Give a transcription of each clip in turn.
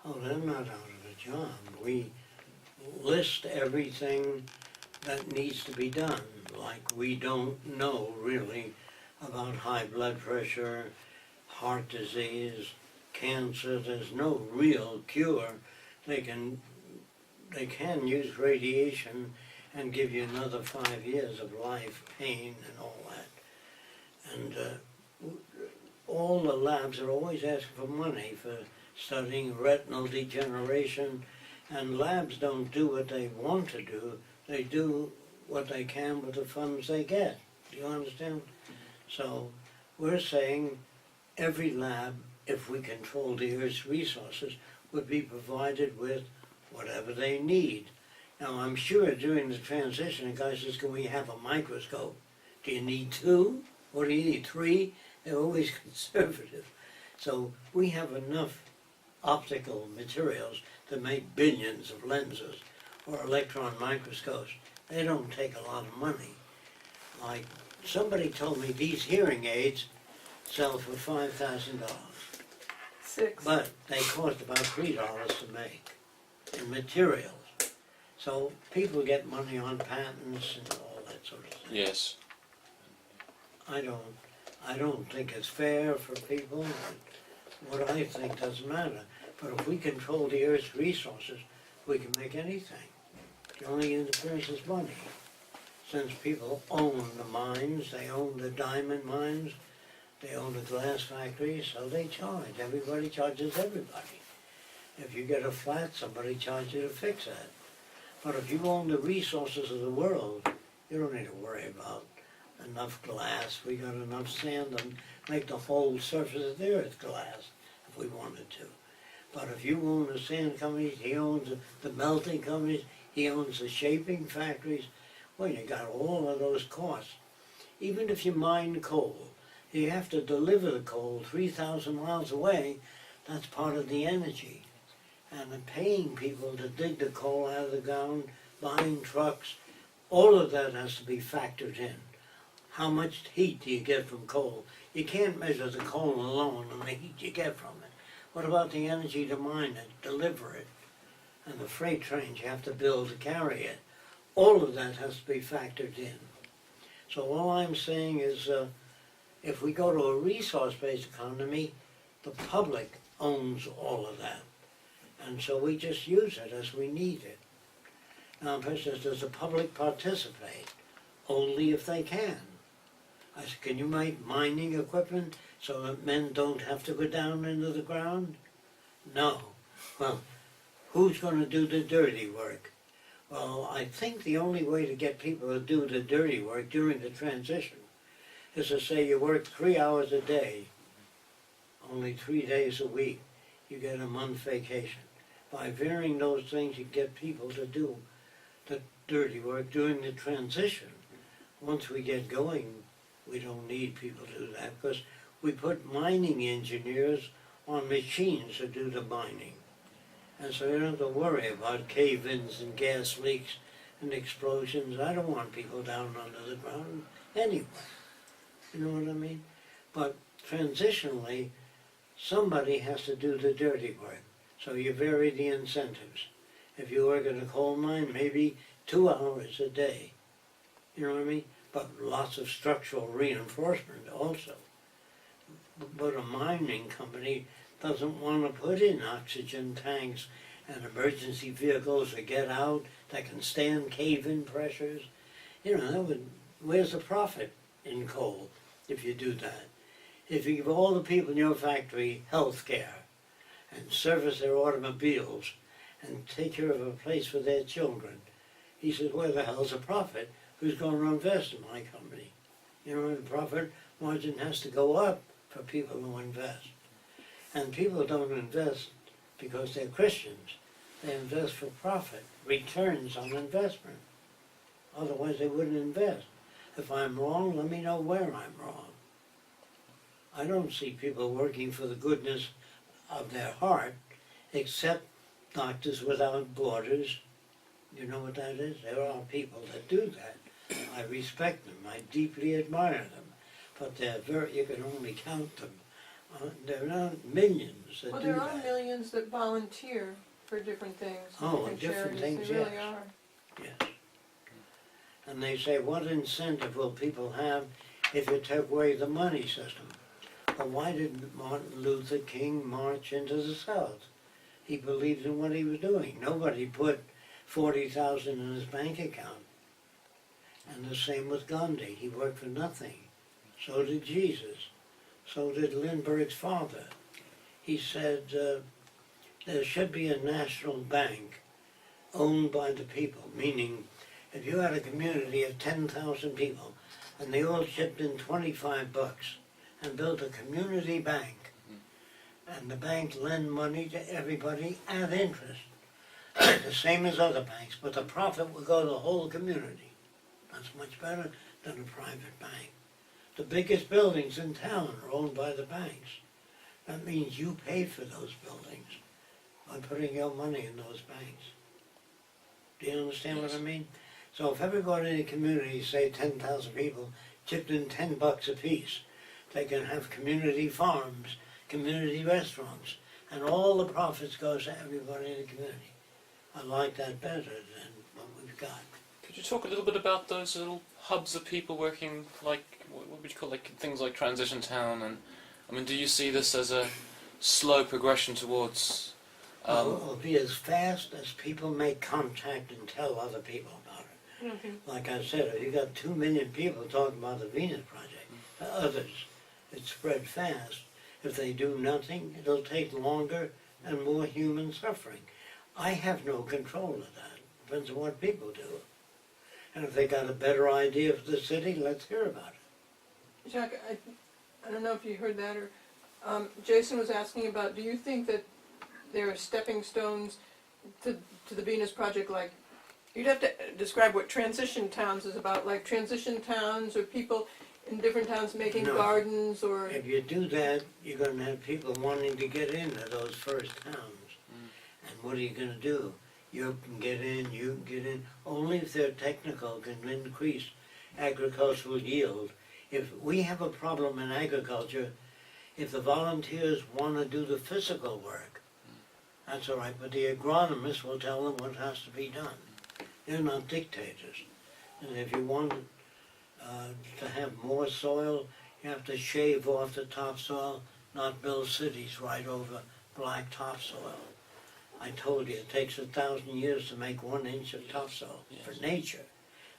Oh, they're not out of a job. We list everything that needs to be done, like we don't know really about high blood pressure, heart disease, cancer. There's no real cure. They can use radiation and give you another 5 years of life, pain and all that. And all the labs are always asking for money for studying retinal degeneration, and labs don't do what they want to do. They do what they can with the funds they get. Do you understand? So we're saying every lab, if we control the Earth's resources, would be provided with whatever they need. Now, I'm sure during the transition, the guy says, can we have a microscope? Do you need 2? Or do you need 3? They're always conservative. So we have enough optical materials to make billions of lenses or electron microscopes. They don't take a lot of money. Like somebody told me these hearing aids sell for $5,000. 6. But they cost about $3 to make in materials. So people get money on patents and all that sort of thing. Yes. I don't think it's fair for people. But what I think doesn't matter. But if we control the Earth's resources, we can make anything. The only interference is money. Since people own the mines, they own the diamond mines, they own the glass factories, so they charge. Everybody charges everybody. If you get a flat, somebody charges you to fix that. But if you own the resources of the world, you don't need to worry about enough glass. We got enough sand to make the whole surface of the Earth glass if we wanted to. But if you own the sand companies, he owns the melting companies, he owns the shaping factories, well, you got all of those costs. Even if you mine coal, you have to deliver the coal 3,000 miles away. That's part of the energy. And the paying people to dig the coal out of the ground, buying trucks, all of that has to be factored in. How much heat do you get from coal? You can't measure the coal alone and the heat you get from it. What about the energy to mine it, deliver it, and the freight trains you have to build to carry it? All of that has to be factored in. So all I'm saying is if we go to a resource-based economy, the public owns all of that. And so we just use it as we need it. Now, for instance, does the public participate? Only if they can. I said, can you make mining equipment so that men don't have to go down into the ground? No. Well, who's going to do the dirty work? Well, I think the only way to get people to do the dirty work during the transition is to say you work 3 hours a day, only 3 days a week, you get a month vacation. By varying those things, you get people to do the dirty work during the transition. Once we get going, we don't need people to do that because we put mining engineers on machines to do the mining. And so you don't have to worry about cave-ins and gas leaks and explosions. I don't want people down under the ground anyway. You know what I mean? But transitionally, somebody has to do the dirty work. So you vary the incentives. If you work in a coal mine, maybe 2 hours a day. You know what I mean? But lots of structural reinforcement also. But a mining company doesn't want to put in oxygen tanks and emergency vehicles that get out that can stand cave-in pressures. You know, where's the profit in coal if you do that? If you give all the people in your factory health care and service their automobiles and take care of a place for their children, he says, where the hell's the profit? Who's going to invest in my company? You know, the profit margin has to go up for people who invest. And people don't invest because they're Christians. They invest for profit, returns on investment. Otherwise they wouldn't invest. If I'm wrong, let me know where I'm wrong. I don't see people working for the goodness of their heart, except Doctors Without Borders. You know what that is? There are people that do that. I respect them. I deeply admire them. But they're you can only count them There are not millions that Well, do there are that. millions that volunteer for different things. Oh, different different charities. things, They really yes. are. Yes. And they say, what incentive will people have if you take away the money system? Well, why did Martin Luther King march into the South? He believed in what he was doing. Nobody put 40,000 in his bank account. And the same with Gandhi. He worked for nothing. So did Jesus. So did Lindbergh's father. He said there should be a national bank owned by the people, meaning if you had a community of 10,000 people and they all chipped in $25 and built a community bank, and the bank lend money to everybody at interest, the same as other banks, but the profit would go to the whole community. That's much better than a private bank. The biggest buildings in town are owned by the banks. That means you pay for those buildings by putting your money in those banks. Do you understand what I mean? So if everybody in the community, say 10,000 people, chipped in $10 apiece, they can have community farms, community restaurants, and all the profits goes to everybody in the community. I like that better than what we've got. Could you talk a little bit about those little hubs of people working, like, what would you call, like, things like Transition Town? And I mean, do you see this as a slow progression towards... It'll be as fast as people make contact and tell other people about it. Like I said, if you got 2 million people talking about the Venus Project, to others, it spread fast. If they do nothing, it'll take longer and more human suffering. I have no control of that. Depends on what people do. And if they got a better idea for the city, let's hear about it. Jack, I don't know if you heard that, or Jason was asking about, do you think that there are stepping stones to the Venus Project? Like, you'd have to describe what Transition Towns is about, like Transition Towns or people in different towns making No. gardens, or... If you do that, you're going to have people wanting to get into those first towns. And what are you going to do? You can get in, you can get in, only if they're technical can increase agricultural yield. If we have a problem in agriculture, if the volunteers want to do the physical work, that's all right, but the agronomists will tell them what has to be done. They're not dictators. And if you want to have more soil, you have to shave off the topsoil, not build cities right over black topsoil. I told you, it takes 1,000 years to make 1 inch of topsoil for nature.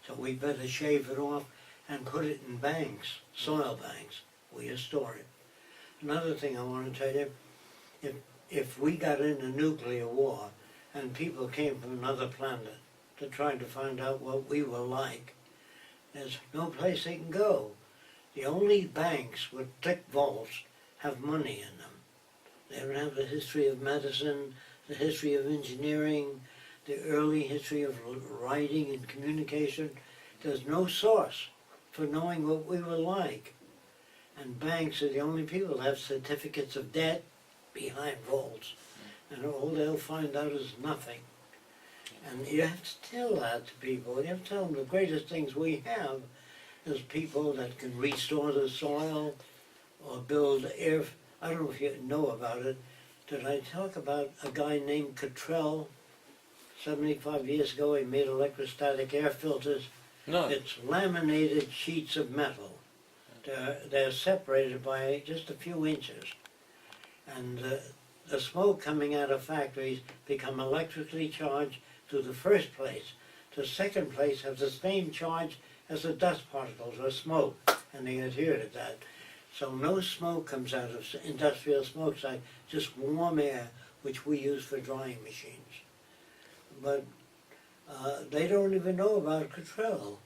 So we better shave it off and put it in banks, soil banks, where you store it. Another thing I want to tell you, if we got in a nuclear war and people came from another planet to try to find out what we were like, there's no place they can go. The only banks with thick vaults have money in them. They don't have the history of medicine, the history of engineering, the early history of writing and communication. There's no source for knowing what we were like. And banks are the only people that have certificates of debt behind vaults. And all they'll find out is nothing. And you have to tell that to people. You have to tell them the greatest things we have is people that can restore the soil or build air. I don't know if you know about it. Did I talk about a guy named Cottrell? 75 years ago he made electrostatic air filters. No. It's laminated sheets of metal. They're separated by just a few inches. And the smoke coming out of factories become electrically charged to the first place. The second place has the same charge as the dust particles or smoke, and they adhere to that. So no smoke comes out of industrial smokestack, just warm air, which we use for drying machines. But they don't even know about Cottrell.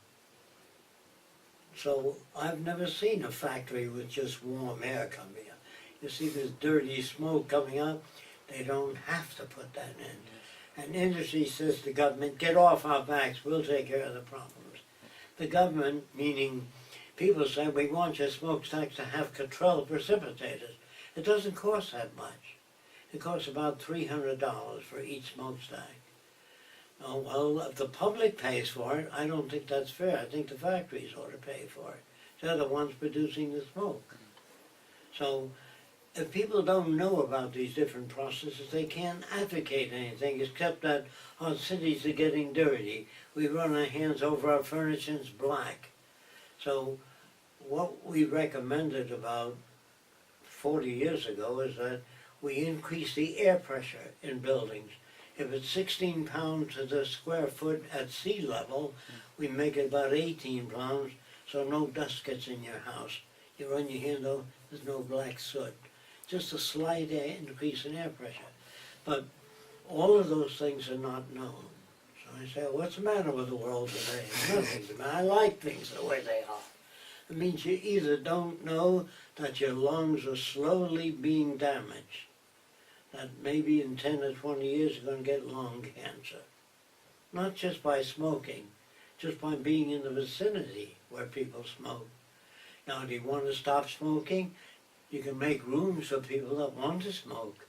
So I've never seen a factory with just warm air coming out. You see this dirty smoke coming out, they don't have to put that in. And industry says to government, get off our backs, we'll take care of the problems. The government, meaning people say, we want your smokestacks to have Cottrell precipitators. It doesn't cost that much. It costs about $300 for each smokestack. Oh, well, if the public pays for it, I don't think that's fair. I think the factories ought to pay for it. They're the ones producing the smoke. So if people don't know about these different processes, they can't advocate anything except that our cities are getting dirty. We run our hands over our furniture and it's black. So what we recommended about 40 years ago is that we increase the air pressure in buildings. If it's 16 pounds to the square foot at sea level, we make it about 18 pounds so no dust gets in your house. You run your hand over, there's no black soot. Just a slight increase in air pressure. But all of those things are not known. So I say, what's the matter with the world today? Nothing's the matter. I like things the way they are. It means you either don't know that your lungs are slowly being damaged, that maybe in 10 or 20 years you're going to get lung cancer. Not just by smoking, just by being in the vicinity where people smoke. Now, do you want to stop smoking? You can make rooms for people that want to smoke.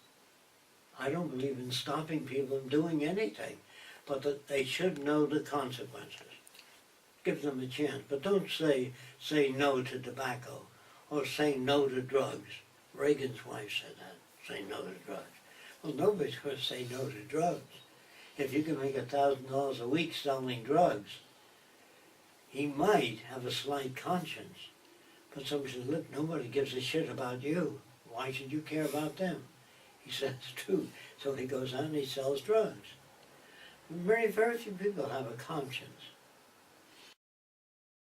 I don't believe in stopping people from doing anything, but that they should know the consequences. Give them a chance, but don't say no to tobacco or say no to drugs. Reagan's wife said that, say no to drugs. Well, nobody's going to say no to drugs. If you can make $1,000 a week selling drugs, he might have a slight conscience. But somebody says, look, nobody gives a shit about you. Why should you care about them? He says, it's true. So he goes out and he sells drugs. Very, very few people have a conscience.